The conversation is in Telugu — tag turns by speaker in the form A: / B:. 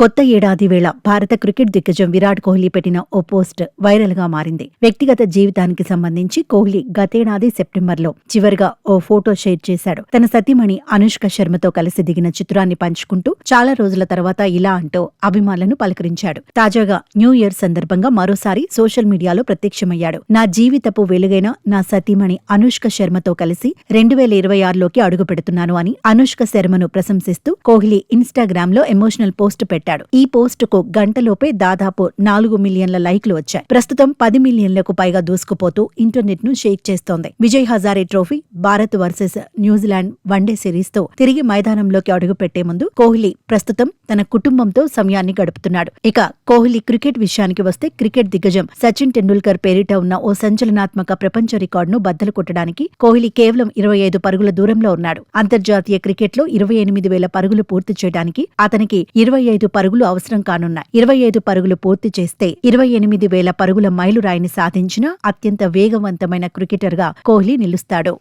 A: కొత్త ఏడాది వేళ భారత క్రికెట్ దిగ్గజం విరాట్ కోహ్లీ పెట్టిన ఓ పోస్ట్ వైరల్ గా మారింది. వ్యక్తిగత జీవితానికి సంబంధించి కోహ్లీ గతేడాది సెప్టెంబర్లో చివరిగా ఓ ఫోటో షేర్ చేశాడు. తన సతీమణి అనుష్క శర్మతో కలిసి దిగిన చిత్రాన్ని పంచుకుంటూ చాలా రోజుల తర్వాత ఇలా అంటూ అభిమానులను పలకరించాడు. తాజాగా న్యూ ఇయర్ సందర్భంగా మరోసారి సోషల్ మీడియాలో ప్రత్యక్షమయ్యాడు. నా జీవితపు వెలుగైన నా సతీమణి అనుష్క శర్మతో కలిసి 2026లోకి అడుగు పెడుతున్నాను అని అనుష్క శర్మను ప్రశంసిస్తూ కోహ్లీ ఇన్స్టాగ్రామ్ లో ఎమోషనల్ పోస్ట్ పెట్టాడు. ఈ పోస్ట్ కు గంటలోపే దాదాపు 4 మిలియన్ల లైక్లు వచ్చాయి. ప్రస్తుతం 10 మిలియన్లకు పైగా దూసుకుపోతూ ఇంటర్నెట్ ను షేక్ చేస్తోంది. Vijay Hazare trophy, Bharat versus New Zealand one day series తో తిరిగి మైదానంలోకి అడుగు పెట్టే ముందు కోహ్లీ ప్రస్తుతం తన కుటుంబంతో సమయాన్ని గడుపుతున్నాడు. ఇక కోహ్లీ క్రికెట్ విషయానికి వస్తే క్రికెట్ దిగ్గజం సచిన్ టెండూల్కర్ పేరిట ఉన్న ఓ సంచలనాత్మక ప్రపంచ రికార్డును బద్దలు కొట్టడానికి కోహ్లీ కేవలం 25 పరుగుల దూరంలో ఉన్నాడు. అంతర్జాతీయ క్రికెట్లో 28,000 పరుగులు పూర్తి చేయడానికి అతనికి 25 పరుగులు అవసరం కానున్నాయి. 25 పరుగులు పూర్తి చేస్తే 28,000 పరుగుల మైలురాయిని సాధించిన అత్యంత వేగవంతమైన క్రికెటర్గా కోహ్లీ నిలుస్తాడు.